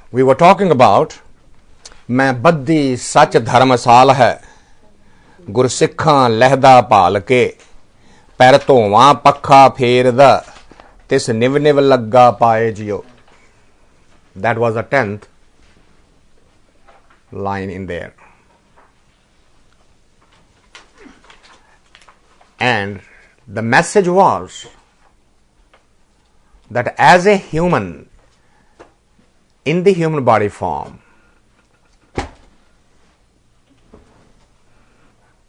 We were talking about मैं बद्दी सच धर्मसाल है गुरसिखां लहदा भाल के पैर धोवां पक्खा फेरदा तिस निव निव लग्गा पाए जियो. That was the 10th line in there. And the message was that as a human in the human body form,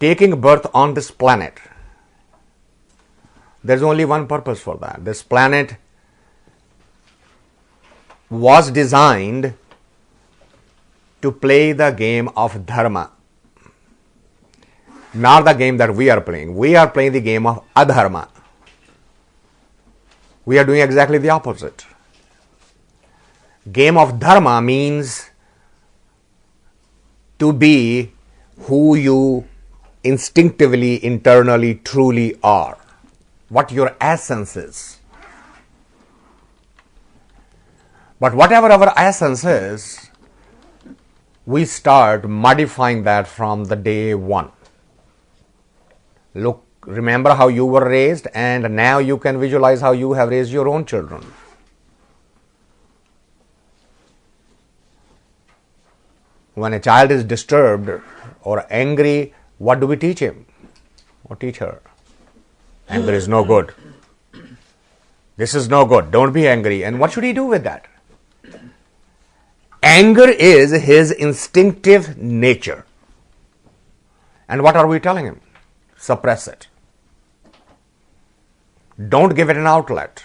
taking birth on this planet, there's only one purpose for that. This planet was designed to play the game of dharma, not the game that we are playing. We are playing the game of adharma. We are doing exactly the opposite. Game of dharma means to be who you instinctively, internally, truly are, what your essence is. But whatever our essence is, we start modifying that from the day one. Look, remember how you were raised, and now you can visualize how you have raised your own children. When a child is disturbed or angry, what do we teach him or teach her? Anger is no good. This is no good. Don't be angry. And what should he do with that? Anger is his instinctive nature. And what are we telling him? Suppress it. Don't give it an outlet.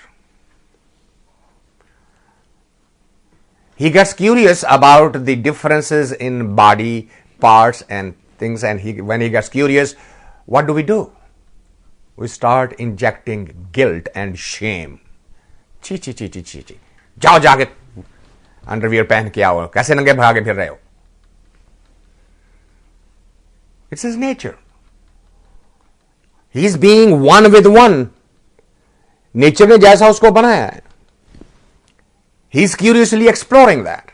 He gets curious about the differences in body parts and things, and when he gets curious, what do? We start injecting guilt and shame. ची ची ची ची ची ची जाओ जाके underwear पहन के आओ, कैसे नंगे भागे फिर रहे हो. It's his nature. He's being one with one. Nature ने जैसा उसको बनाया है. He's curiously exploring that.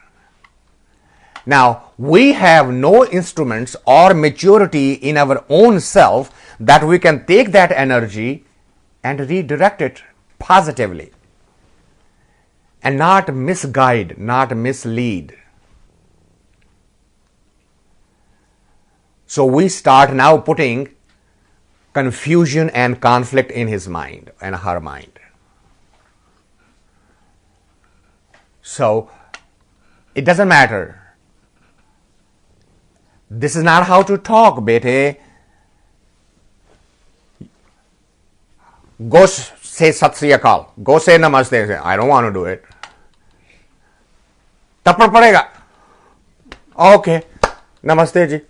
Now, we have no instruments or maturity in our own self that we can take that energy and redirect it positively and not misguide, not mislead. So we start now putting confusion and conflict in his mind and her mind. So it doesn't matter. This is not how to talk, bete. Go say Sat Sri Akal. Go say Namaste. I don't want to do it. Tappad padega. Okay. Namaste ji.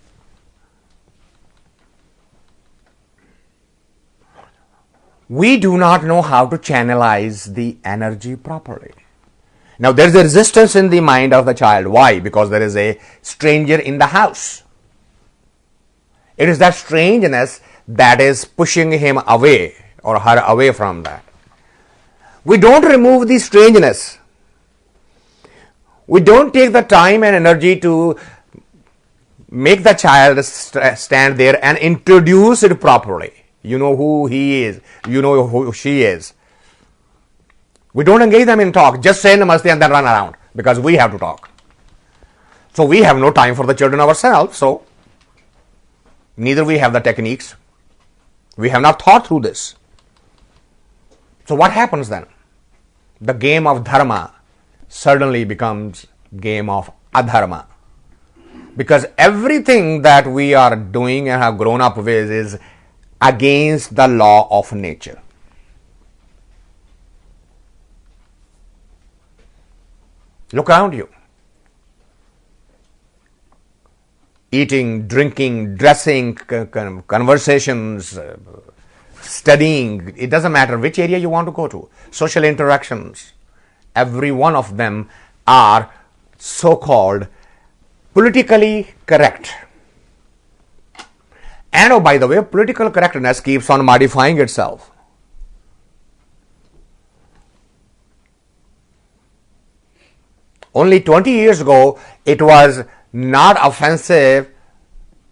We do not know how to channelize the energy properly. Now, there is a resistance in the mind of the child. Why? Because there is a stranger in the house. It is that strangeness that is pushing him away or her away from that. We don't remove the strangeness. We don't take the time and energy to make the child stand there and introduce it properly. You know who he is. You know who she is. We don't engage them in talk. Just say namaste and then run around because we have to talk. So we have no time for the children ourselves. So neither we have the techniques. We have not thought through this. So what happens then? The game of dharma suddenly becomes game of adharma. Because everything that we are doing and have grown up with is against the law of nature. Look around you. Eating, drinking, dressing, conversations, studying, it doesn't matter which area you want to go to. Social interactions, every one of them are so-called politically correct. And oh, by the way, political correctness keeps on modifying itself. Only 20 years ago, it was not offensive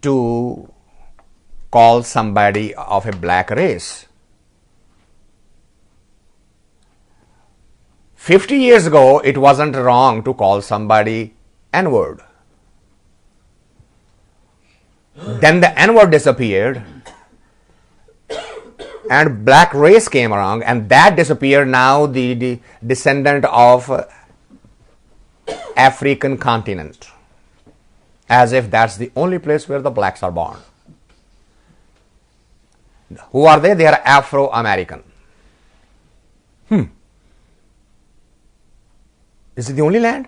to call somebody of a black race. 50 years ago, it wasn't wrong to call somebody N-word. Then the N-word disappeared and black race came around, and that disappeared. Now the descendant of African continent, as if that's the only place where the blacks are born. Who are they? They are Afro-American. Is it the only land?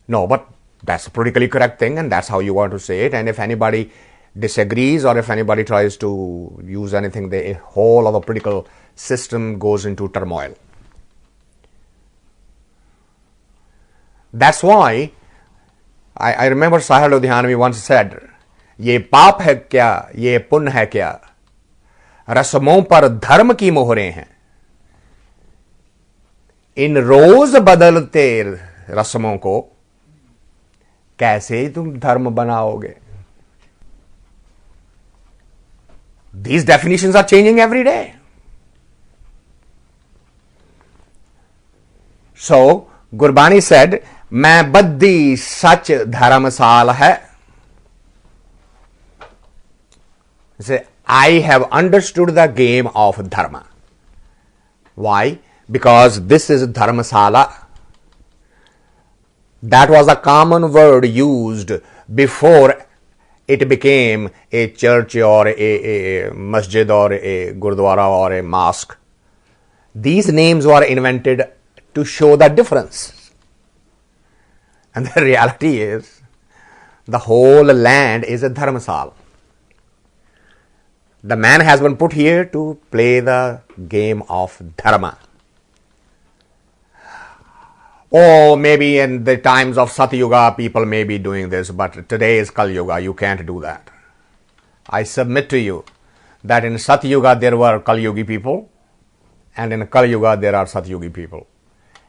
No, but that's a politically correct thing, and that's how you want to say it. And if anybody disagrees, or if anybody tries to use anything, the whole of the political system goes into turmoil. That's why I remember Sahil Ludhianvi once said, "ये पाप है क्या, ये पुण्य है क्या, रस्मों पर धर्म की मोहरें हैं, इन रोज बदलते रस्मों को कैसे तुम धर्म बनाओगे?" These definitions are changing every day. So, Gurbani said, "मैं बद्दी सच धर्मसाल है." He said, I have understood the game of dharma. Why? Because this is dharmasala. That was a common word used before it became a church or a masjid or a gurdwara or a mosque. These names were invented to show the difference. And the reality is, the whole land is a dharmasala. The man has been put here to play the game of dharma. Oh, maybe in the times of Satyuga, people may be doing this, but today is Kali Yuga. You can't do that. I submit to you that in Satyuga there were Kali Yugi people, and in Kali Yuga there are Satyugi people.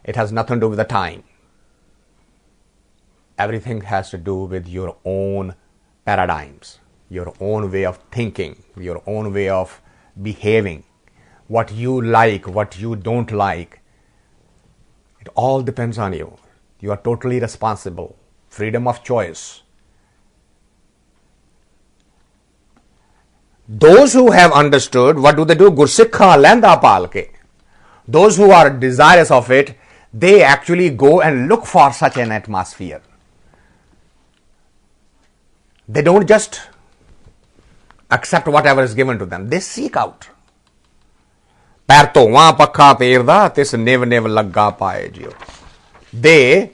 It has nothing to do with the time. Everything has to do with your own paradigms, your own way of thinking, your own way of behaving, what you like, what you don't like. It all depends on you. You are totally responsible. Freedom of choice. Those who have understood, what do? Gursikha lenda palke. Those who are desirous of it, they actually go and look for such an atmosphere. They don't just accept whatever is given to them. They seek out. पैर तो वहां पक्का पेरदा तिस निव निव लग्गा पाए जियो. They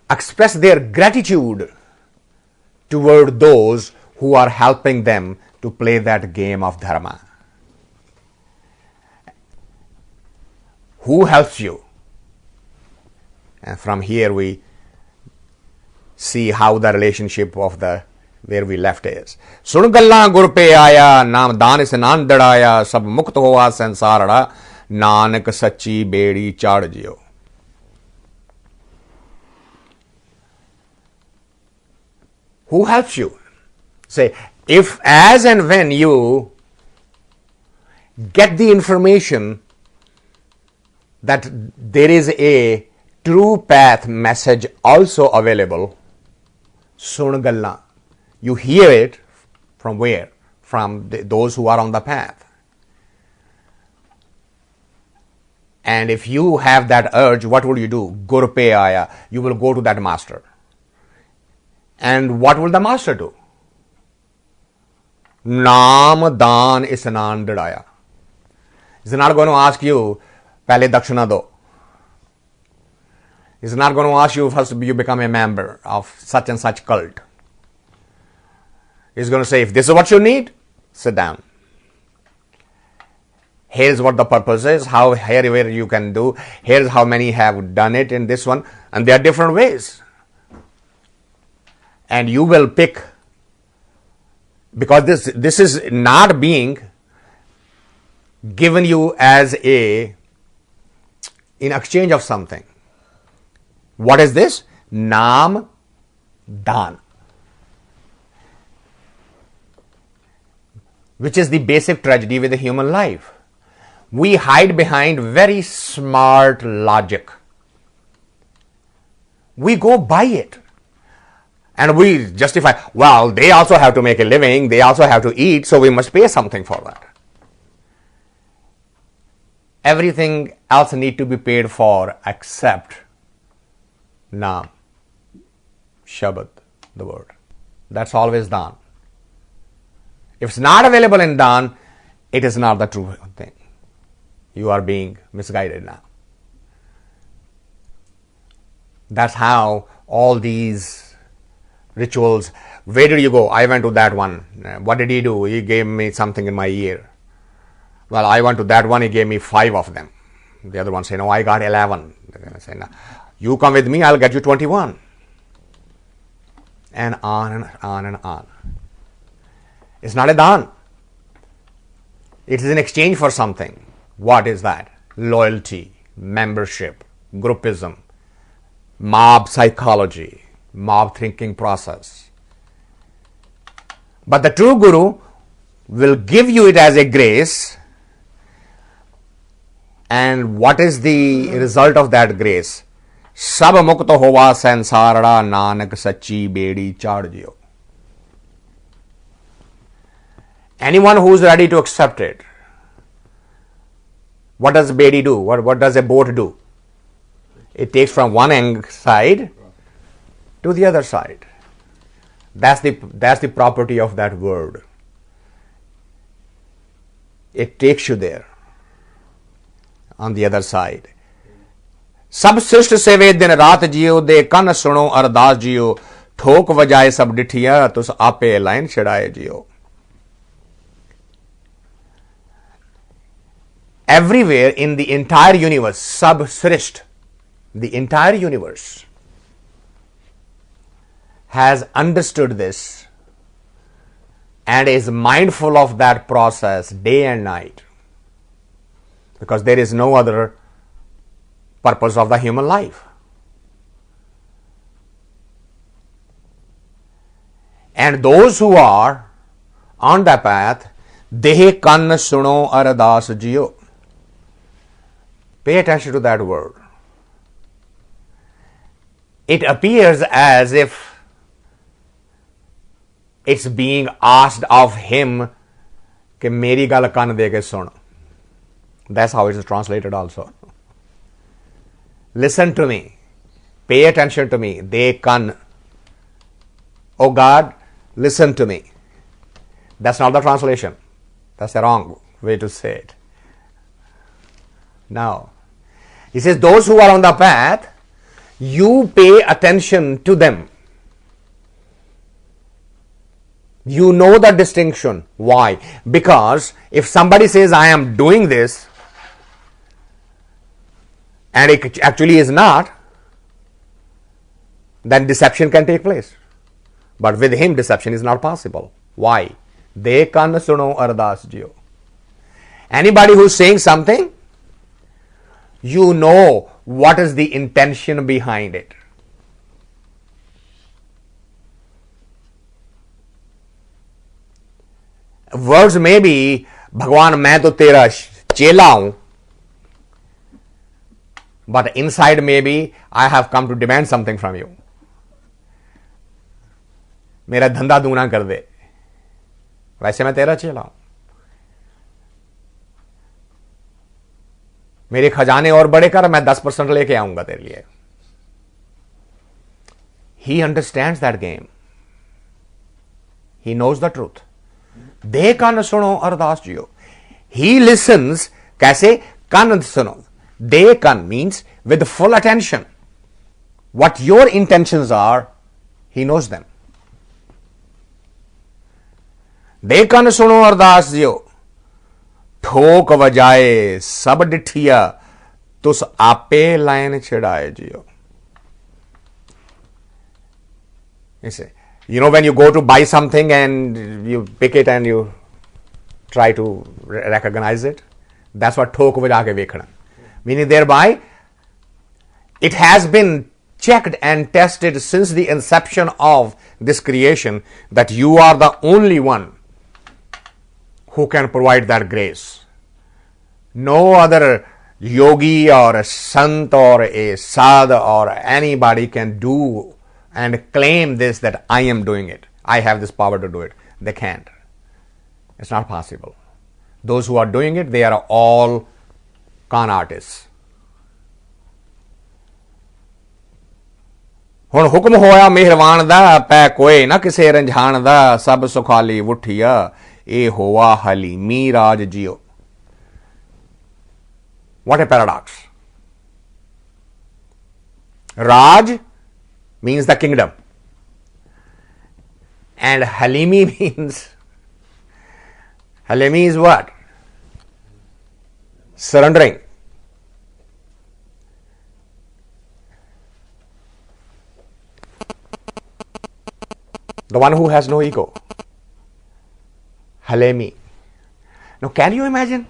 express their gratitude toward those who are helping them to play that game of dharma. Who helps you? And from here we see how the relationship of the where we left is. सुन गल्लां गुर पे आया, नाम दान स्नान दड़ाया, सब मुक्त होआ संसारड़ा, नानक सच्ची बेड़ी चाड़ जियो. Who helps you? Say, if as and when you get the information that there is a true path message also available, sun galla. You hear it from where? From those who are on the path. And if you have that urge, what will you do? Gur Pe Aeya. You will go to that master. And what will the master do? Naam daan isnan didaya. He's not going to ask you, pehle dakshina do. He's not going to ask you first you become a member of such and such cult. He's going to say, if this is what you need, sit down. Here's what the purpose is, where you can do, here's how many have done it in this one, and there are different ways. And you will pick, because this is not being given you as in exchange of something. What is this? Naam Dan, which is the basic tragedy with the human life. We hide behind very smart logic. We go by it. And we justify, well, they also have to make a living, they also have to eat, so we must pay something for that. Everything else need to be paid for except Naam, Shabad, the word. That's always Dan. If it's not available in Dan, it is not the true thing. You are being misguided now. That's how all these rituals, where did you go? I went to that one. What did he do? He gave me something in my ear. Well, I went to that one, he gave me 5 of them. The other one say, no, I got 11. They're going to say, no, you come with me, I'll get you 21. And on and on and on. It's not a dan. It is in exchange for something. What is that? Loyalty, membership, groupism, mob psychology, mob thinking process. But the true Guru will give you it as a grace. And what is the result of that grace? Sab mukt hova sansarada nanak sachi bedi chad jiyo. Anyone who is ready to accept it. What does bedi do? What does a boat do? It takes from one side to the other side. That's the property of that word. It takes you there. On the other side. Sab srisht seve din raat jiyo, de kan suno ardas jiyo, thok vajaye sab dithiya, tus ape line chadaye jiyo. Everywhere in the entire universe, sab srisht, the entire universe has understood this and is mindful of that process day and night. Because there is no other purpose of the human life. And those who are on the path, Dehe kan suno ardas jiyo. Pay attention to that word. It appears as if it's being asked of him कि मेरी गल कान दे के सुन. That's how it is translated also. Listen to me. Pay attention to me. They can. Oh God, listen to me. That's not the translation. That's the wrong way to say it. Now, he says, those who are on the path, you pay attention to them. You know the distinction. Why? Because if somebody says, I am doing this, and it actually is not, then deception can take place. But with him, deception is not possible. Why? De kan suno ardas jiyo. Anybody who is saying something, you know what is the intention behind it. Words may be, Bhagwan, main to tera chela hu. But inside maybe, I have come to demand something from you. मेरा धंधा दूना कर दे. वैसे मैं तेरा चेला हूं. मेरे खजाने और बड़े कर, मैं 10% लेके आऊंगा तेरे लिए. He understands that game. He knows the truth. दे कान सुनो अरदास जियो. He listens. कैसे? कान सुनो. De kan means with full attention. What your intentions are, he knows them. De kan suno ardas jiyo. Thok vajaye sab dithiya, tus ape line chadaye jiyo. You know, when you go to buy something and you pick it and you try to recognize it, That's what ठोक बजा के वेखना. Meaning thereby, it has been checked and tested since the inception of this creation that you are the only one who can provide that grace. No other yogi or a sant or a sadhu or anybody can do and claim this, that I am doing it. I have this power to do it. They can't. It's not possible. Those who are doing it, they are all con artists. ਹੁਣ ਹੁਕਮ ਹੋਇਆ ਮਿਹਰਵਾਨ ਦਾ ਪੈ ਕੋਏ ਨਾ ਕਿਸੇ ਰੰਝਾਨ ਦਾ ਸਭ ਸੁਖਾਲੀ ਉਠਿਆ ਇਹ ਹੋਆ ਹਲੀਮੀ ਰਾਜ ਜਿਓ. What a paradox. Raj means the kingdom. And Halimi means, Halimi is what? Surrendering. The one who has no ego. Halemi. Now can you imagine?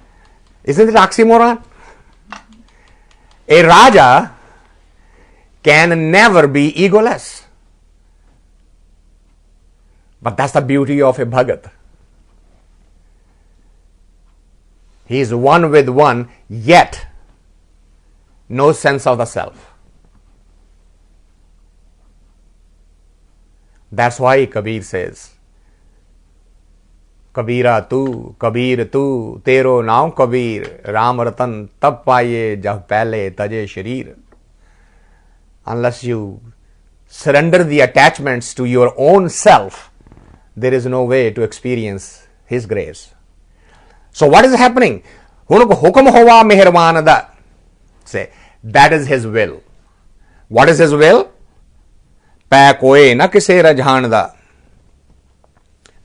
Isn't it oxymoron? A Raja can never be egoless. But that's the beauty of a Bhagat. He is one with one, yet no sense of the self. That's why Kabir says, Kabira tu, Kabir tu, tero naam Kabir, Ram Ratan tab paaye jab pehle taje sharir. Unless you surrender the attachments to your own self, there is no way to experience His grace. So what is happening? Hukum hova meherwan da. Say, that is His will. What is His will? Pੈ ਕੋਏ ਨਾ ਕਿਸੇ ਰਝਾਨ ਦਾ.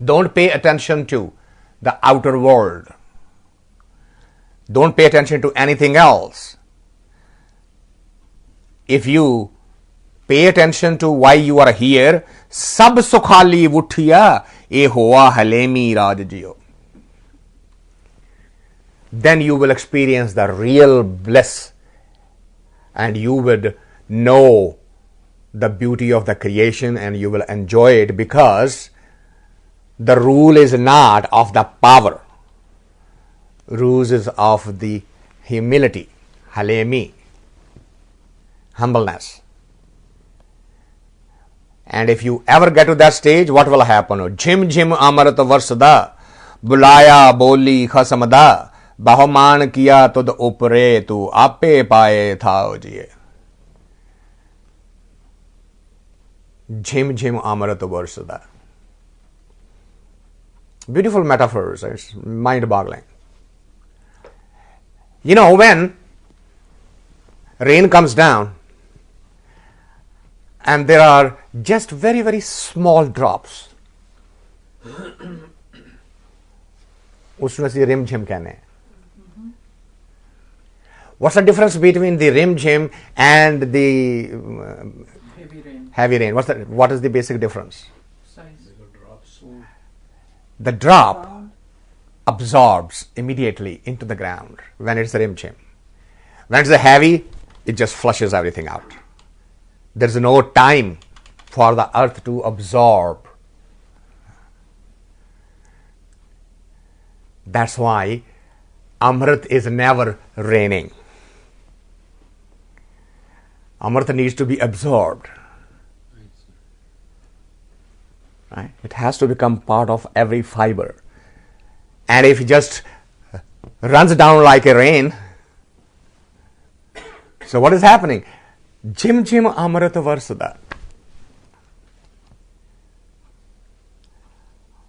Don't pay attention to the outer world. Don't pay attention to anything else. If you pay attention to why you are here, sab sukhali uthiya e hoa halemi raj jiyo. Then you will experience the real bliss and you would know the beauty of the creation and you will enjoy it, because the rule is not of the power. Rule is of the humility, halemi, humbleness. And if you ever get to that stage, what will happen? Jhim jhim amarat varsada, bulaya boli khasamada, bahaman kiya tud upre tu ape paaye thao jiye. Jhim jhim amarat varsada. Beautiful metaphors, it's mind-boggling. You know, when rain comes down and there are just very, very small drops, उसमें से rim jhim कहने हैं. What's the difference between the rim jhim and the heavy rain? What is the basic difference? The drop absorbs immediately into the ground when it's a rim jhim. When it's a heavy, it just flushes everything out. There's no time for the earth to absorb. That's why Amrit is never raining. Amrit needs to be absorbed. Right? It has to become part of every fiber. And if it just runs down like a rain, so what is happening? Jhim jhim amrit varsada.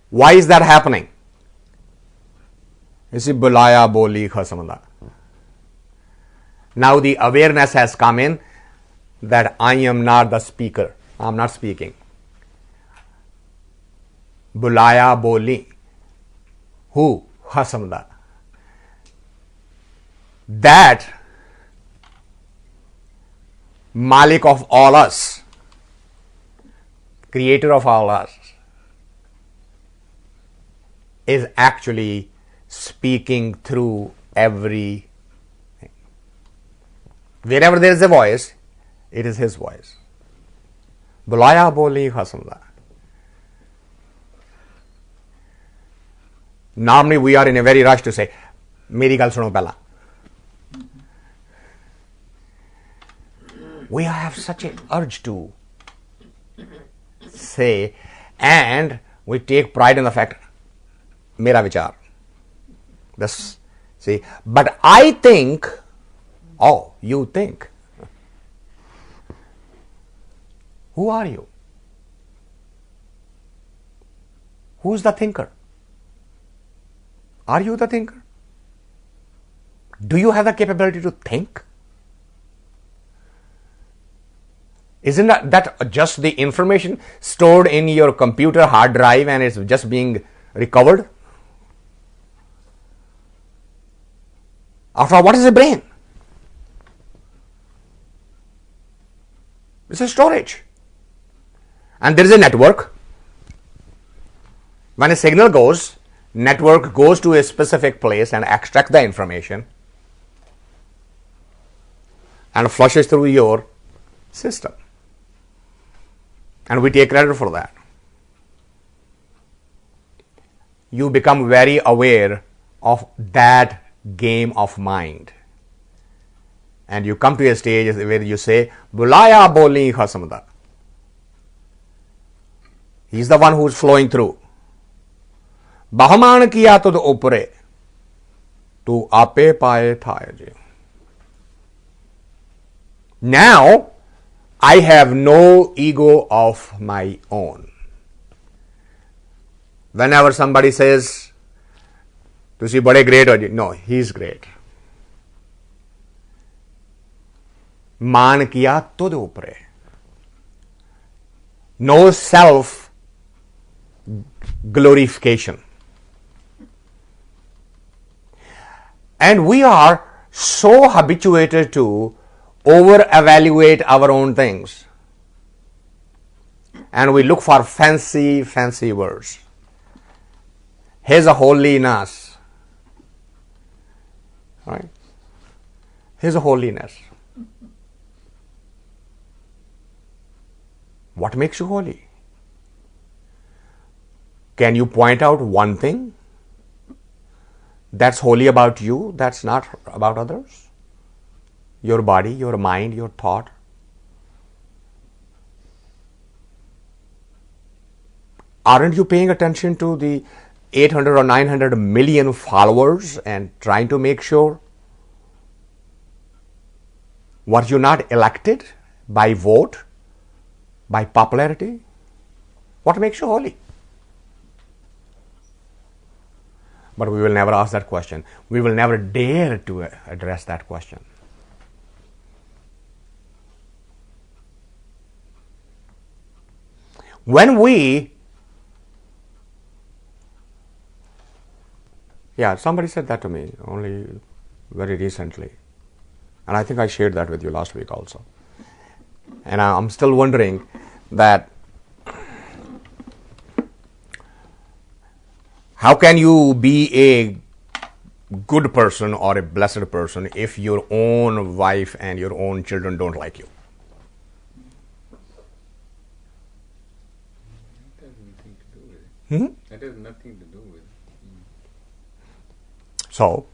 Why is that happening? You see, bulaya boli khasamada. Now the awareness has come in that I am not the speaker. I am not speaking. Bulaya boli. Who? Khasamda. That Malik of all us, creator of all us, is actually speaking through everything. Wherever there is a voice, it is his voice. Bulaya boli khasamda. Normally we are in a very rush to say, Meri gal suno pehla. We have such an urge to say, and we take pride in the fact, Mera vichar. This, see, but I think, oh, you think. Who are you? Who's the thinker? Are you the thinker? Do you have the capability to think? Isn't that just the information stored in your computer hard drive and it's just being recovered? After all, what is a brain? It's a storage. And there is a network. When a signal goes, network goes to a specific place and extract the information and flushes through your system. And we take credit for that. You become very aware of that game of mind. And you come to a stage where you say, Bulaya boli khasamda. He's the one who's flowing through. Bahaman kiya tud upre, tu ape paye thaya ji. Now, I have no ego of my own. Whenever somebody says, "Tusi bade great ho ji," no, he's great. Man kiya tud upre. No self glorification. And we are so habituated to over-evaluate our own things. And we look for fancy words. His holiness. Right? His holiness. What makes you holy? Can you point out one thing that's holy about you, that's not about others? Your body, your mind, your thought. Aren't you paying attention to the 800 or 900 million followers and trying to make sure? Were you not elected by vote, by popularity? What makes you holy? But we will never ask that question. We will never dare to address that question. When we, somebody said that to me only very recently. And I think I shared that with you last week also. And I'm still wondering that how can you be a good person or a blessed person if your own wife and your own children don't like you? That has nothing to do with it. So,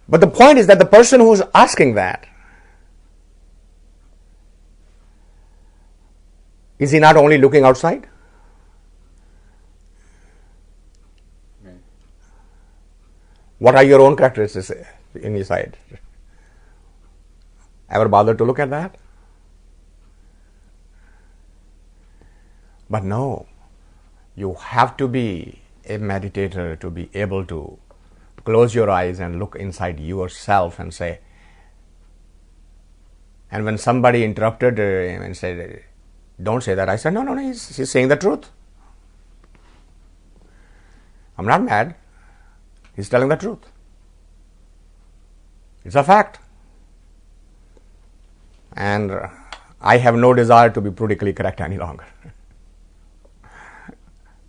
but the point is that the person who's asking that, is he not only looking outside? Right. What are your own characteristics inside? Ever bother to look at that? But no, you have to be a meditator to be able to close your eyes and look inside yourself and say, and when somebody interrupted him and said, don't say that, I said, no, he's saying the truth. I'm not mad. He's telling the truth. It's a fact. And I have no desire to be politically correct any longer.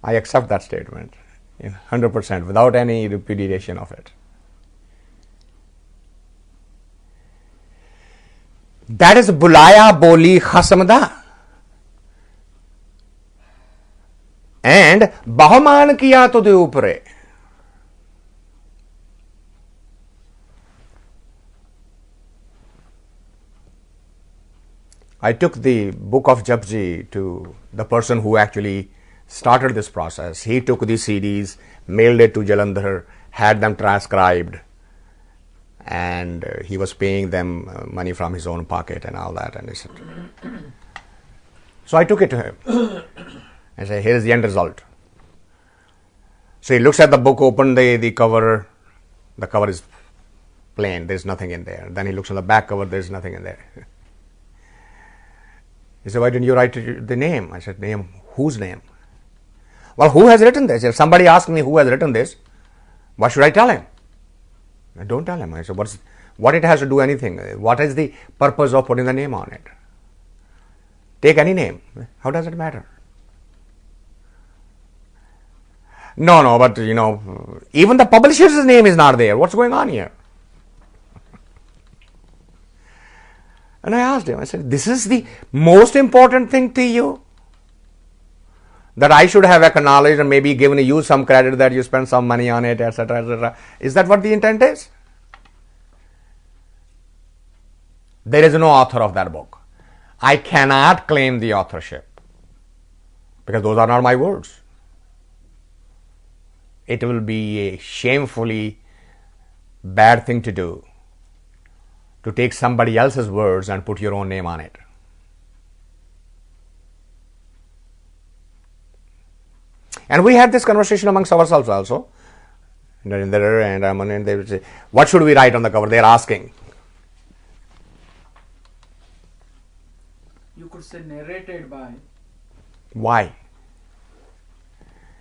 I accept that statement. 100% without any repudiation of it. That is bulaya boli khasmda. And bahaman kiya to de upre. I took the book of Japji to the person who actually started this process. He took the CDs, mailed it to Jalandhar, had them transcribed, and he was paying them money from his own pocket and all that. And so I took it to him. I said, here's the end result. So he looks at the book, opened the cover. The cover is plain, there's nothing in there. Then he looks on the back cover, there's nothing in there. He said, why didn't you write the name? I said, name? Whose name? Well, who has written this? If somebody asks me who has written this, what should I tell him? I don't tell him. I said, what it has to do anything? What is the purpose of putting the name on it? Take any name. How does it matter? No, but even the publisher's name is not there. What's going on here? And I asked him, I said, this is the most important thing to you? That I should have acknowledged and maybe given you some credit that you spent some money on it, etc., etc. Is that what the intent is? There is no author of that book. I cannot claim the authorship because those are not my words. It will be a shamefully bad thing to do, to take somebody else's words and put your own name on it. And we had this conversation amongst ourselves also. Narendra and Raman, and they would say, what should we write on the cover? They are asking. You could say narrated by. Why?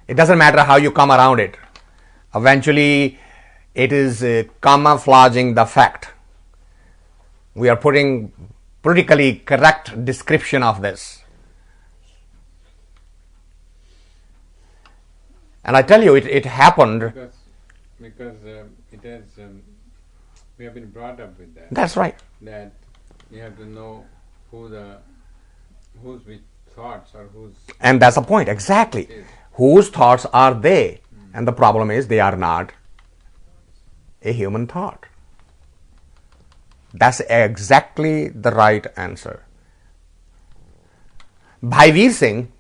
It doesn't matter how you come around it. Eventually, it is camouflaging the fact. We are putting politically correct description of this. And I tell you, it happened. Because it has, we have been brought up with that. That's right. That you have to know whose which thoughts or whose. And that's the point, exactly. Whose thoughts are they? And the problem is they are not a human thought. That's exactly the right answer. Bhai Veer Singh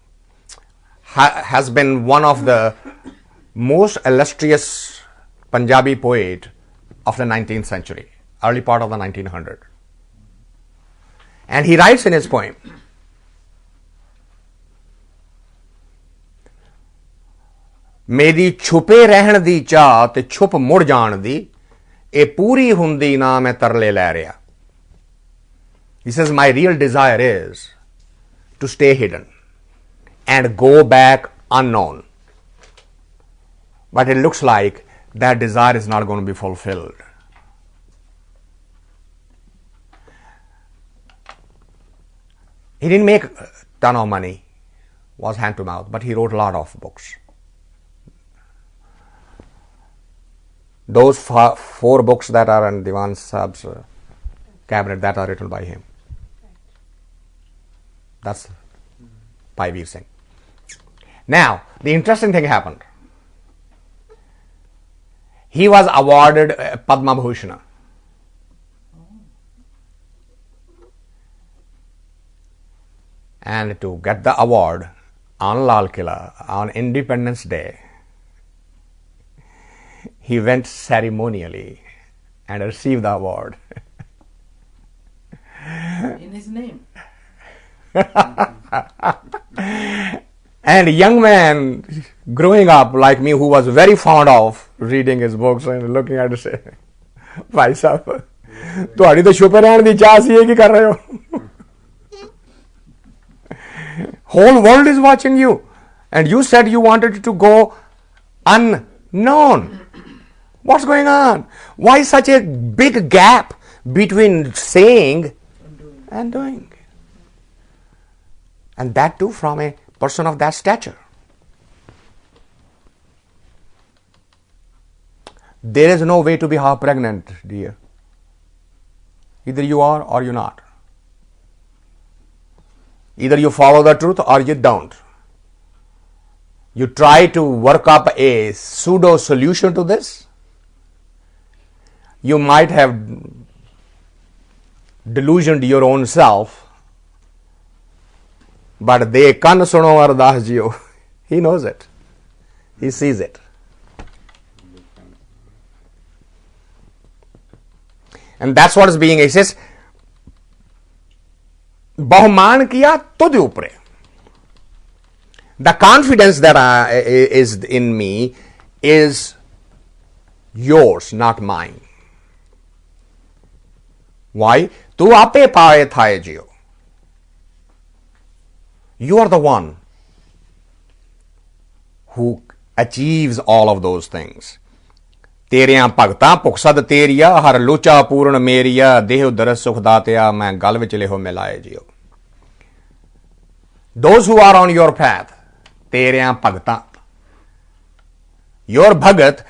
has been one of the most illustrious Punjabi poet of the 19th century, early part of the 1900s. And he writes in his poem, मेरी छुपे रहन दी चाह ते छुप मुड़ जान दी ए पूरी हुंदी ना मैं तरले लै रिया. He says, my real desire is to stay hidden and go back unknown. But it looks like that desire is not going to be fulfilled. He didn't make a ton of money, was hand to mouth, but he wrote a lot of books. Those 4 books that are in Diwan Saab's cabinet, that are written by him. That's Bhai Veer Singh. Now, the interesting thing happened. He was awarded Padma Bhushan. And to get the award on Lal Killa on Independence Day, he went ceremonially and received the award. In his name. And a young man growing up like me who was very fond of reading his books and looking at it say, Bhai Sahab, तुहाड़ी तो छुपे रहने दी चाह सी की कर रहे हो. Whole world is watching you. And you said you wanted to go unknown. What's going on? Why such a big gap between saying and doing? And that too from a person of that stature. There is no way to be half pregnant, dear. Either you are or you're not. Either you follow the truth or you don't. You try to work up a pseudo solution to this. You might have delusioned your own self, but de kan suno ardas jiyo. He knows it. He sees it. And that's what is being, he says, बहुमान किया तुझ ऊपर. The confidence that is in me is yours, not mine. Why? Tu ape paaye thaye jiyo. You are the one who achieves all of those things. तेरियां भगतां भुखसद तेरिया हर लोचा पूर्ण मेरिया देह दरस सुख दातिया मैं गल विच लेहो मिलाए जियो. Those who are on your path, तेरियां भगतां. Your bhagat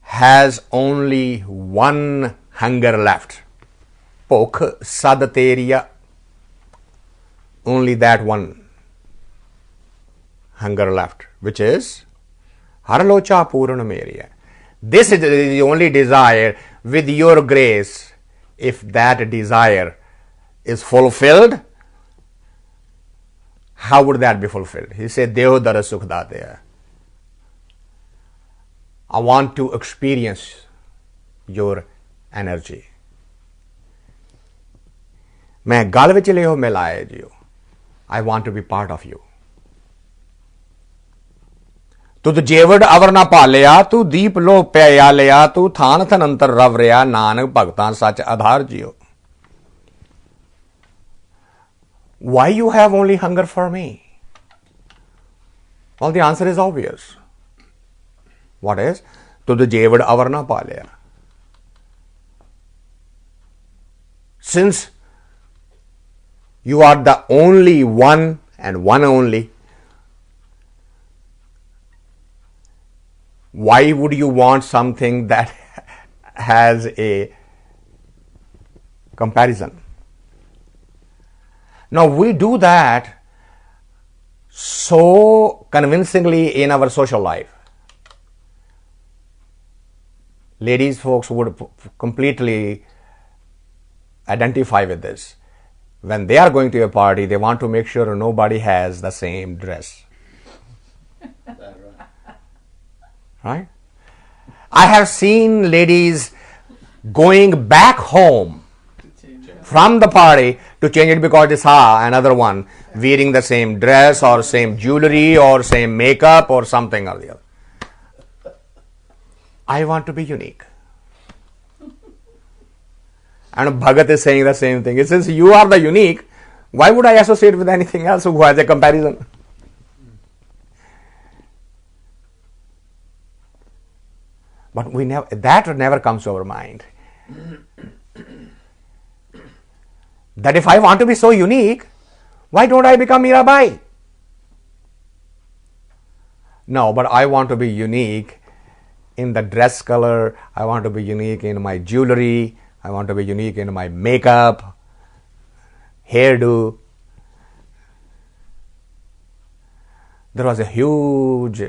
has only one hunger left. Bhukh sad teriya. Only that one hunger left, which is har locha purna meriya. This is the only desire. With your grace, if that desire is fulfilled, how would that be fulfilled? He said, Deho dara sukh dateya. I want to experience your energy. मैं गल विच लियो मिलाए जियो. I want to be part of you. तुद जेवड़ अवर ना पालिया तू दीप लो प्या लिया तू थान थन अंतर रव रिया नानक भगतां सच आधार जियो. Why you have only hunger for me? Well, the answer is obvious. What is? तुद जेवड़ अवर ना पालिया. Since you are the only one and one only, why would you want something that has a comparison? Now, we do that so convincingly in our social life. Ladies, folks would completely identify with this. When they are going to a party, they want to make sure nobody has the same dress. Right? I have seen ladies going back home from the party to change it because they saw another one wearing the same dress or same jewelry or same makeup or something or the other. I want to be unique. And Bhagat is saying the same thing. It says, you are the unique. Why would I associate with anything else who has a comparison? But that never comes to our mind. That if I want to be so unique, why don't I become Mirabai? No, but I want to be unique in the dress color. I want to be unique in my jewelry. I want to be unique in my makeup, hairdo. There was a huge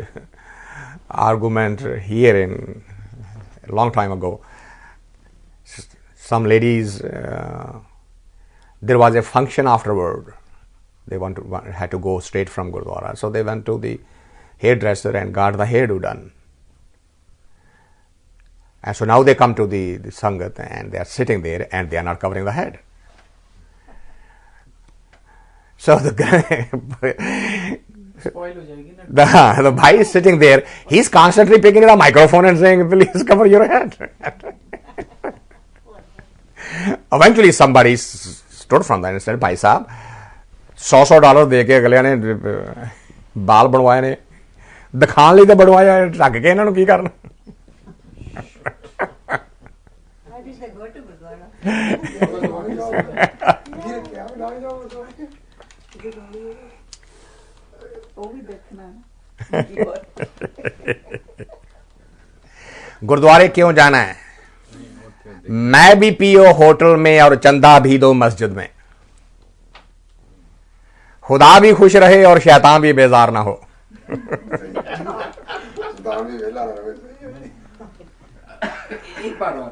argument here a long time ago. Some ladies, there was a function afterward. They had to go straight from Gurdwara. So they went to the hairdresser and got the hairdo done. And so now they come to the Sangat and they are sitting there and they are not covering the head. So the guy, the bhai is sitting there, he's constantly picking up the microphone and saying, please cover your head. Eventually somebody stood from there and said, Bhai Sahab, $100 दे के अगले ने बाल बनवाए ने दिखाने लिए तो बनवाया ढक के इन्होंने की करना. गुरुद्वारे क्यों जाना है? मैं भी पियो होटल में और चंदा भी दो मस्जिद में, खुदा भी खुश रहे और शैतान भी बेजार ना हो। एक बार और।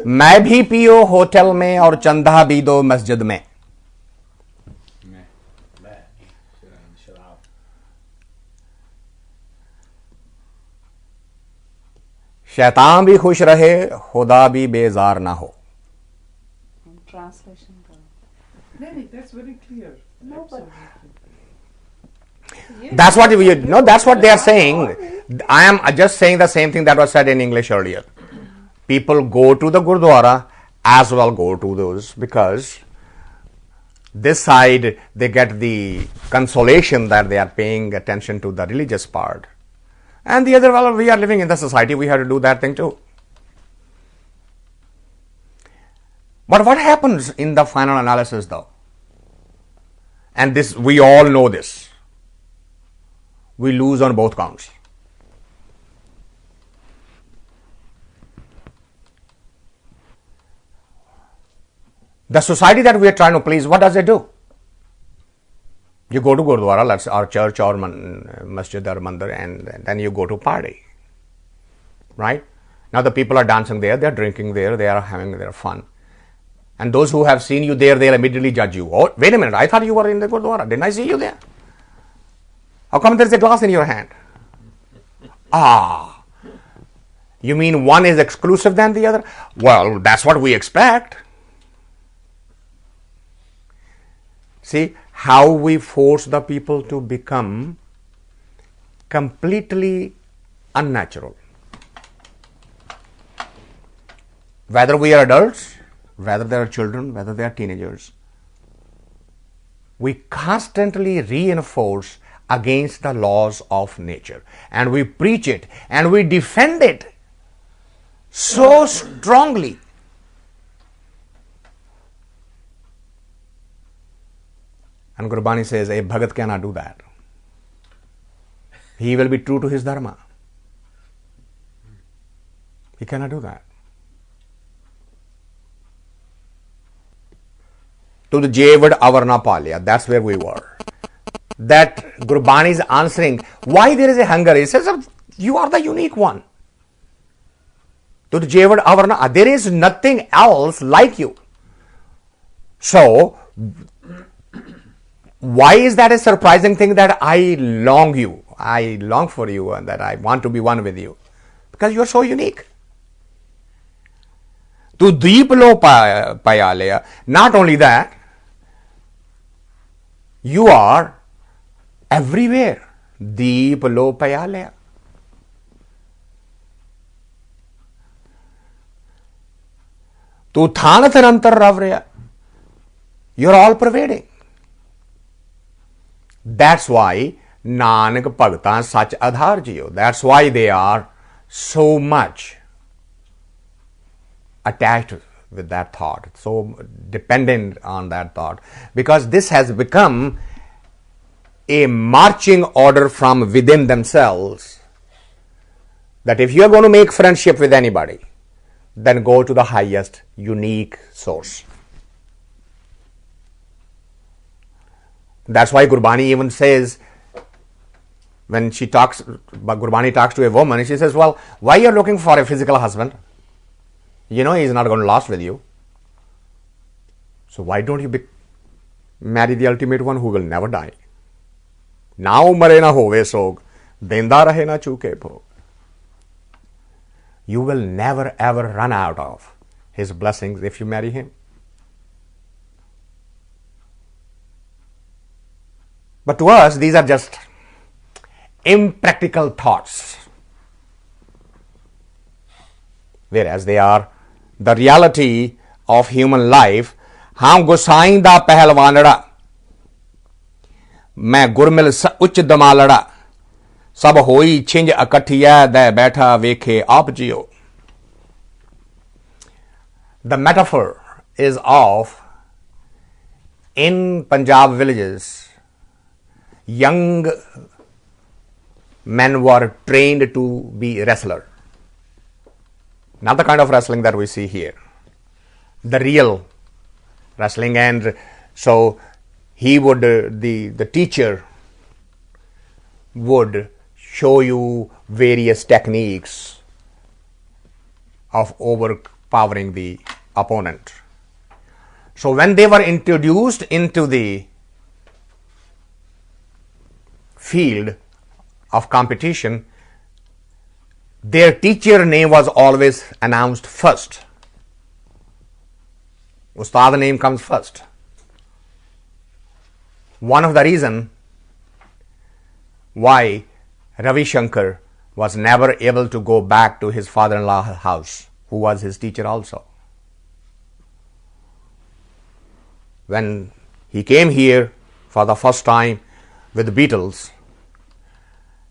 मैं भी पियो होटल में और चंदा भी दो मस्जिद में। शैतान भी खुश रहे, खुदा भी बेजार ना हो। Translation करो। No, that's very clear. No, but That's what that's what they are saying. I am just saying the same thing that was said in English earlier. People go to the Gurdwara as well go to those, because this side they get the consolation that they are paying attention to the religious part, and the other, well, we are living in the society, we have to do that thing too. But what happens in the final analysis though? And this, we all know this. We lose on both counts. The society that we are trying to please, what does it do? You go to Gurdwara, let's our church or masjid or mandir, and then you go to party. Right? Now the people are dancing there, they are drinking there, they are having their fun. And those who have seen you there, they'll immediately judge you. Oh, wait a minute, I thought you were in the Gurdwara. Didn't I see you there? How come there's a glass in your hand? Ah, you mean one is exclusive than the other? Well, that's what we expect. See how we force the people to become completely unnatural. Whether we are adults, whether they are children, whether they are teenagers, we constantly reinforce against the laws of nature, and we preach it and we defend it so strongly. And Gurbani says, a Bhagat cannot do that. He will be true to his dharma. He cannot do that. To the Jevad Avarna Palya, that's where we were. That Gurbani is answering why there is a hunger. He says, you are the unique one. To the Jevad Avarna, there is nothing else like you. So, why is that a surprising thing that I long you? I long for you and that I want to be one with you. Because you are so unique. To Deep Lo Payalaya, not only that, you are everywhere. Deep Lo Payalaya. To Thanatharantar Ravraya. You are all pervading. That's why Nanak Bhagtan Sach Adhar Jiyo. That's why they are so much attached with that thought, so dependent on that thought, because this has become a marching order from within themselves, that if you are going to make friendship with anybody, then go to the highest unique source. That's why Gurbani even says, when Gurbani talks to a woman, she says, well, why are you looking for a physical husband? You know he's not going to last with you. So why don't you marry the ultimate one who will never die? Now mare na hove sog, denda rahe na chuke bhog. You will never ever run out of his blessings if you marry him. But to us, these are just impractical thoughts, whereas they are the reality of human life. Ham Gosain da Pahalwanada, मैं गुरमिल उच्च दमा लड़ा, सब होई छिंज अकठिया दे बैठा वेखे आप जियो. The metaphor is of, in Punjab villages, young men were trained to be wrestler. Not the kind of wrestling that we see here. The real wrestling. And so he would, the teacher would show you various techniques of overpowering the opponent. So when they were introduced into the field of competition, their teacher name was always announced first. Ustad name comes first. One of the reasons why Ravi Shankar was never able to go back to his father-in-law's house, who was his teacher also. When he came here for the first time with the Beatles,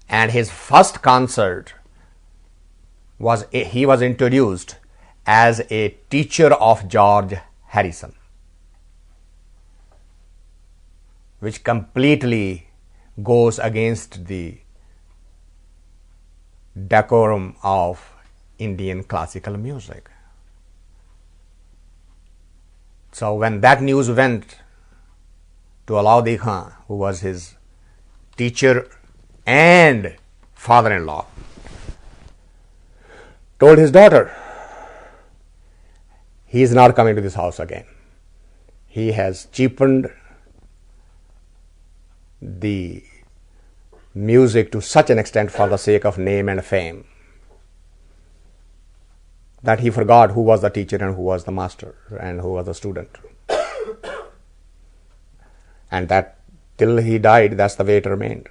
and his first concert was, he was introduced as a teacher of George Harrison, which completely goes against the decorum of Indian classical music. So when that news went to Alauddin Khan, who was his teacher and father-in-law, told his daughter, he is not coming to this house again. He has cheapened the music to such an extent for the sake of name and fame that he forgot who was the teacher and who was the master and who was the student. And that till he died, that's the way it remained.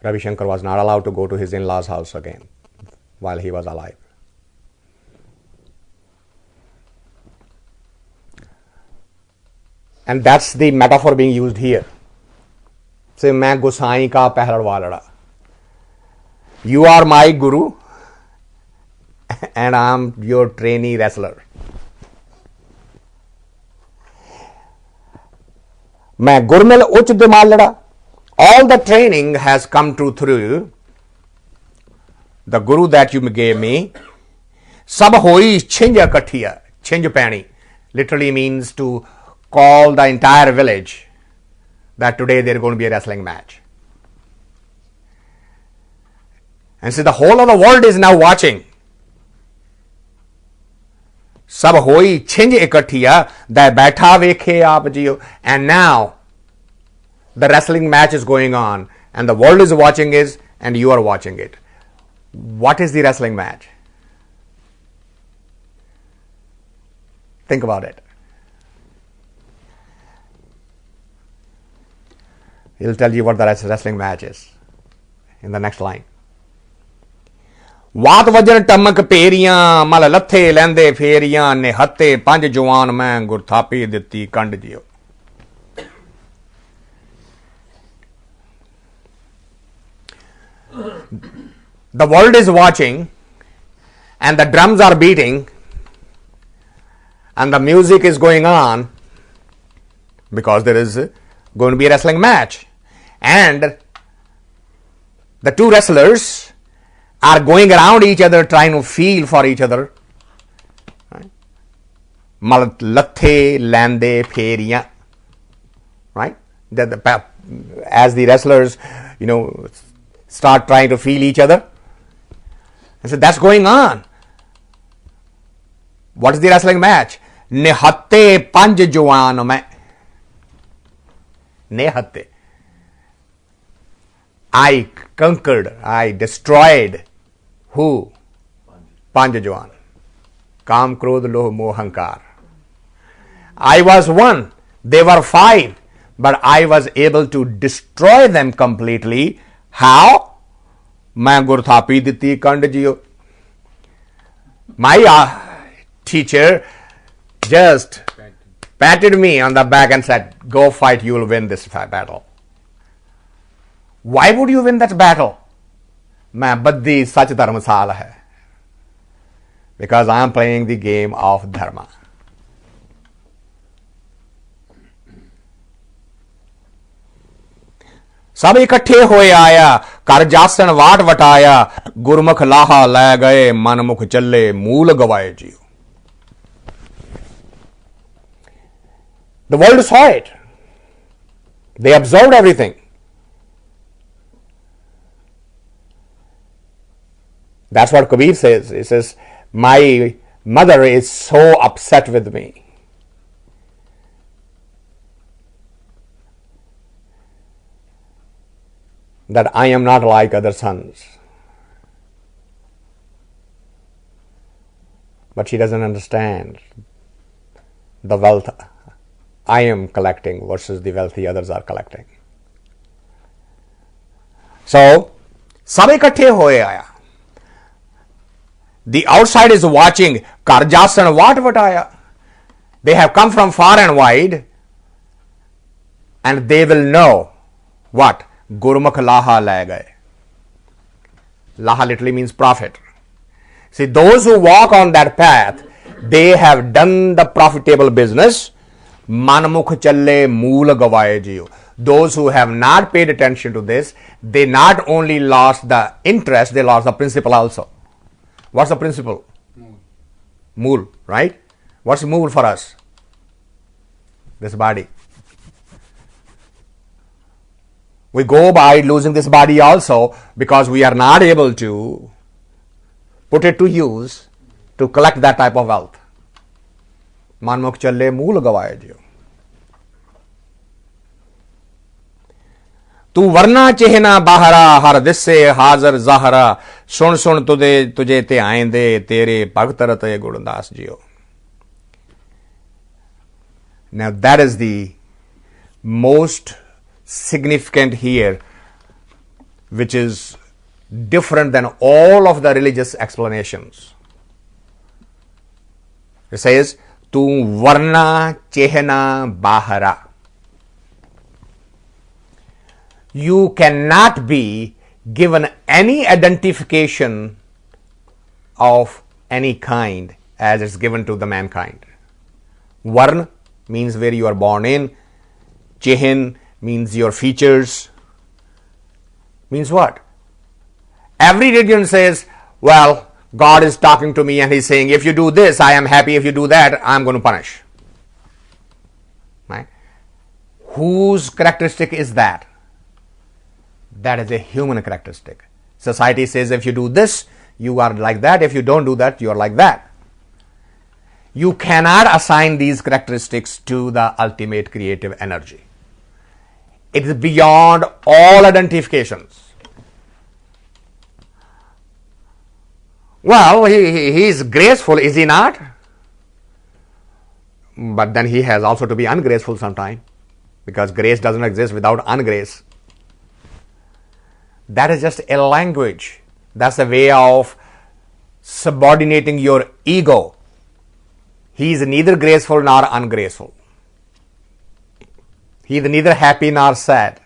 Ravi Shankar was not allowed to go to his in-laws' house again while he was alive. And that's the metaphor being used here. Say, main Gosai ka pehlwa lada. You are my guru and I am your trainee wrestler. Main gurmil uch dimal lada. All the training has come through the guru that you gave me. Sab hoi chinja kathiya. Chinj pani literally means to call the entire village that today there is going to be a wrestling match. And so the whole of the world is now watching. Sab hoi chinj ikathiya da baitha vekhe aap jiyo. And now the wrestling match is going on and the world is watching it and you are watching it. What is the wrestling match? Think about it. He'll tell you what the wrestling match is in the next line. Wat vajan tamak periyan mal lathe lende feriyan ne hatte panj jawan main gur thapi ditti kand jiyo. The world is watching and the drums are beating and the music is going on because there is going to be a wrestling match. And the two wrestlers are going around each other trying to feel for each other. Malathe lande feriya. Right? As the wrestlers, start trying to feel each other. And so that's going on. What is the wrestling match? Nehatte panj jawan mein. Nehatte. I conquered, I destroyed who? Panj jawan. Kam, Krodh, Loh, Moh, Hankar. I was one, they were five, but I was able to destroy them completely. How? Main gur thapi ditti kand jiyo. My teacher just patted me on the back and said, go fight, you will win this battle. Why would you win that battle? Main baddi sach dharmasala hai. Because I am playing the game of dharma. सब इकट्ठे होए आया, कर जासन वाट वटाया, गुरमुख लाहा लै गए, मनमुख चले मूल गवाए जियो. The world saw it. They observed everything. That's what Kabir says. He says, my mother is so upset with me. That I am not like other sons. But she doesn't understand the wealth I am collecting versus the wealth the others are collecting. So, सब इकट्ठे होए आया. The outside is watching, Karjasan what Vataya. They have come from far and wide, and they will know what? Gurmukh Laha lai gaye. Laha literally means prophet. See, those who walk on that path, they have done the profitable business. Manmukh challe mool gavaye jiyo. Those who have not paid attention to this, they not only lost the interest, they lost the principle also. What's the principle? Mool, right? What's mool for us? This body. We go by losing this body also because we are not able to put it to use to collect that type of wealth. Manmukh challe mool gavaye jiyo. तू वरना चेहना बाहरा, हर दिसे हाजर ज़ाहरा, सुन सुन तुझे ते आएंदे, तेरे भगत रते गुणदास जियो. Now that is the most significant here, which is different than all of the religious explanations. It says, तू वरना चेहना बाहरा. You cannot be given any identification of any kind as it's given to the mankind. Varn means where you are born in. Chehin means your features. Means what? Every religion says, well, God is talking to me and He's saying, if you do this, I am happy. If you do that, I am going to punish. Right? Whose characteristic is that? That is a human characteristic. Society says if you do this, you are like that. If you don't do that, you are like that. You cannot assign these characteristics to the ultimate creative energy. It is beyond all identifications. Well, he is graceful, is he not? But then he has also to be ungraceful sometime, because grace doesn't exist without ungrace. That is just a language. That's a way of subordinating your ego. He is neither graceful nor ungraceful. He is neither happy nor sad.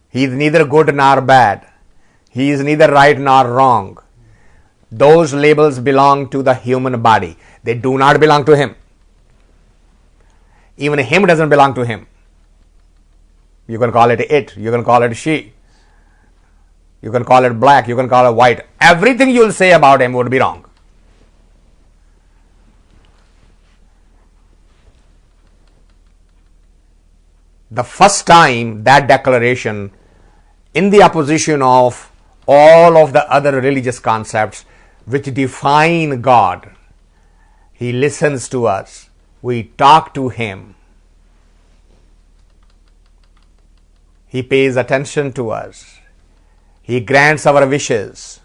He is neither good nor bad. He is neither right nor wrong. Those labels belong to the human body. They do not belong to him. Even him doesn't belong to him. You can call it, you can call it she. You can call it black, you can call it white. Everything you will say about him would be wrong. The first time that declaration, in the opposition of all of the other religious concepts which define God, He listens to us. We talk to Him. He pays attention to us. He grants our wishes.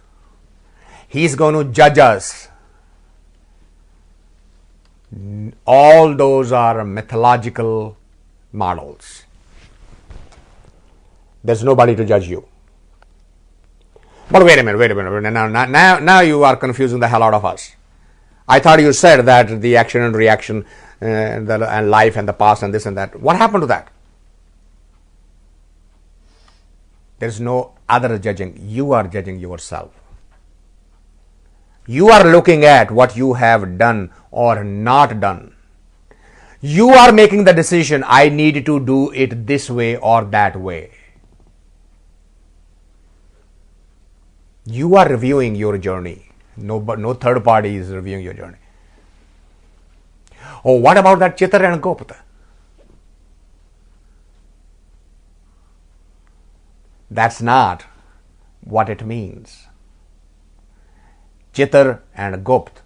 He is going to judge us. All those are mythological models. There's nobody to judge you. But wait a minute. Now you are confusing the hell out of us. I thought you said that the action and reaction and life and the past and this and that. What happened to that? There is no other judging. You are judging yourself. You are looking at what you have done or not done. You are making the decision, I need to do it this way or that way. You are reviewing your journey. No third party is reviewing your journey. Oh, what about that Chitar and Gupta? That's not what it means. Chitar and Gupta.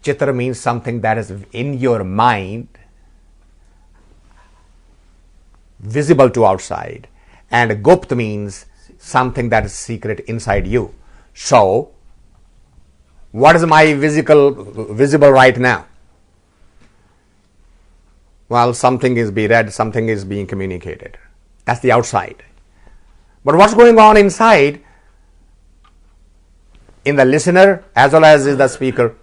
Chitar means something that is in your mind, visible to outside, and Gupt means something that is secret inside you. So, what is my visible right now? Well, something is being read, something is being communicated. That's the outside. But what's going on inside, in the listener as well as in the speaker,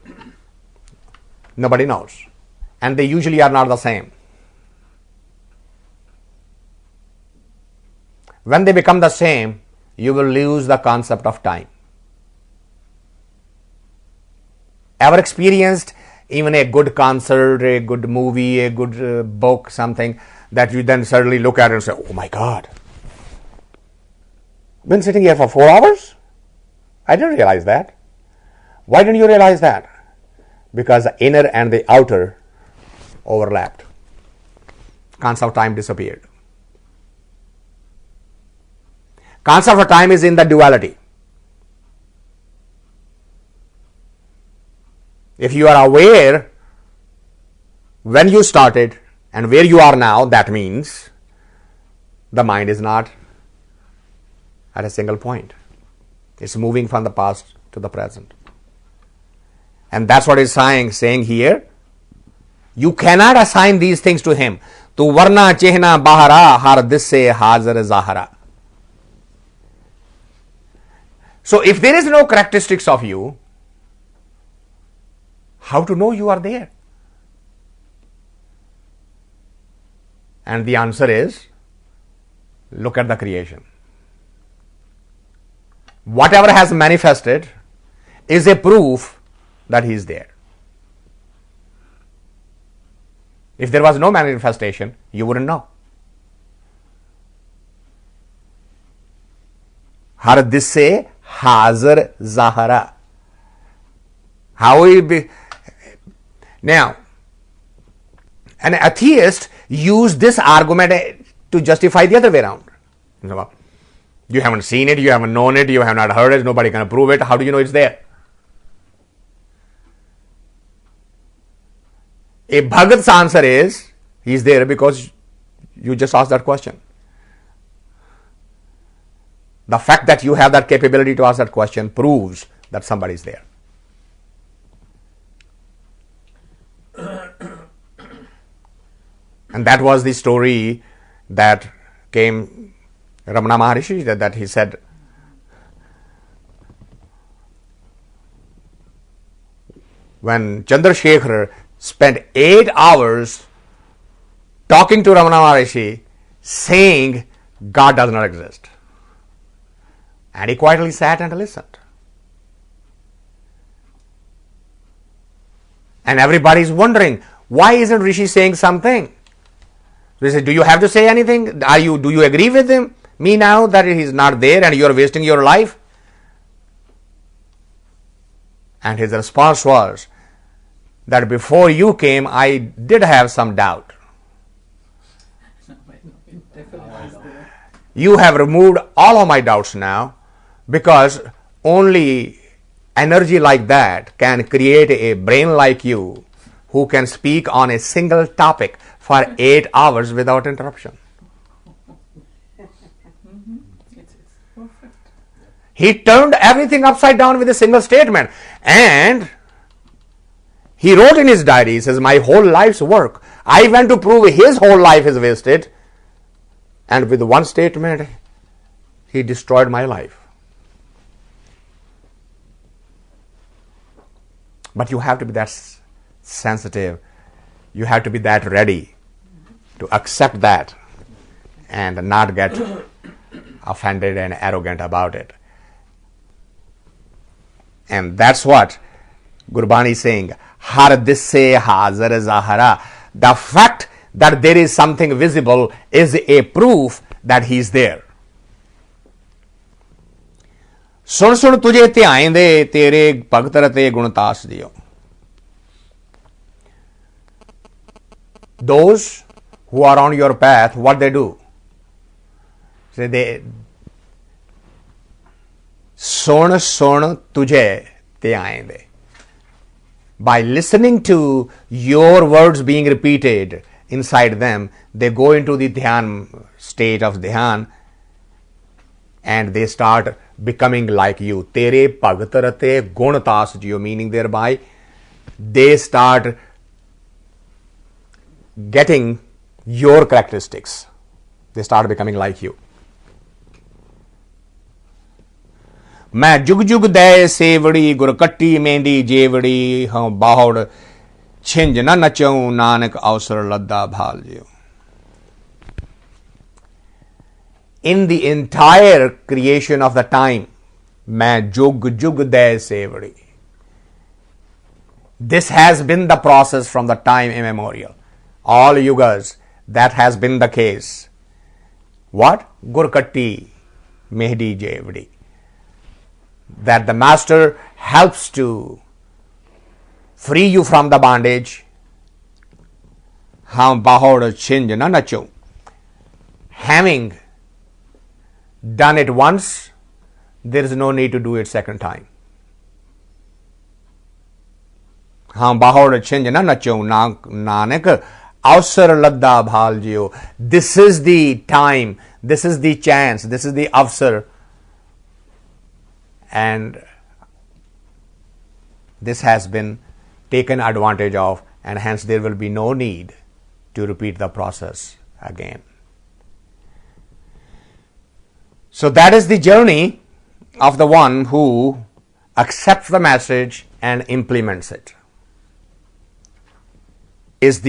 nobody knows. And they usually are not the same. When they become the same, you will lose the concept of time. Ever experienced even a good concert, a good movie, a good book, something that you then suddenly look at it and say, oh my God, been sitting here for 4 hours? I didn't realize that. Why didn't you realize that? Because the inner and the outer overlapped. Concept of time disappeared. Concept of time is in the duality. If you are aware when you started and where you are now, that means the mind is not at a single point. It's moving from the past to the present. And that's what it's saying here. You cannot assign these things to him. Tu varna chehna bahara har disse hazar zahara. So if there is no characteristics of you, how to know you are there? And the answer is, look at the creation. Whatever has manifested is a proof that he is there. If there was no manifestation, you wouldn't know. Har disse hazar zahara. How will it be? Now, an atheist used this argument to justify the other way around. You haven't seen it, you haven't known it, you have not heard it, nobody can prove it. How do you know it's there? A Bhagat's answer is, he's there because you just asked that question. The fact that you have that capability to ask that question proves that somebody is there. And that was the story that came, Ramana Maharishi, that he said, when Chandrasekhar spent 8 hours talking to Ramana Maharishi, saying God does not exist. And he quietly sat and listened. And everybody is wondering, why isn't Rishi saying something? They say, do you have to say anything? Do you agree with him? Me now that he is not there and you are wasting your life? And his response was that before you came, I did have some doubt. You have removed all of my doubts now, because only energy like that can create a brain like you who can speak on a single topic for 8 hours without interruption. It's perfect. He turned everything upside down with a single statement. And he wrote in his diary, he says, my whole life's work, I went to prove his whole life is wasted. And with one statement, he destroyed my life. But you have to be that sensitive. You have to be that ready to accept that and not get offended and arrogant about it. And that's what Gurbani is saying. Har disse hazar zahara. The fact that there is something visible is a proof that he is there. ਸੁਣ ਸੁਣ ਤੁਝੇ ਧਿਆਏਂਦੇ ਤੇਰੇ ਭਗਤ ਰਤੇ ਗੁਣਤਾਸ ਦਿਓ. Those who are on your path, what they do? Say they ਸੁਣ ਸੁਣ ਤੁਝੇ ਧਿਆਏਂਦੇ. By listening to your words being repeated inside them, they go into the dhyan state of dhyan and they start becoming like you. Tere bhagat rate gun tas jiyo, meaning thereby they start getting your characteristics. They start becoming like you. मैं जुग जुग दे सेवड़ी गुरकट्टी मेंढी जेवड़ी हाँ बाहुड़ छिंज न नचऊं नानक अवसर लद्दा भाल जियो. In the entire creation of the time, मैं जुग जुग दे सेवड़ी. This has been the process from the time immemorial. All yugas, that has been the case. What? Gurkatti Mehdi Jevdi. That the master helps to free you from the bondage. Ham bahod chinj na nacho. Having done it once, there is no need to do it second time. Ham bahod chinj na nacho nanak avsar ladda bhal jiyo. This is the time, this is the chance, this is the avsar. And this has been taken advantage of, and hence there will be no need to repeat the process again. So that is the journey of the one who accepts the message and implements it. Is the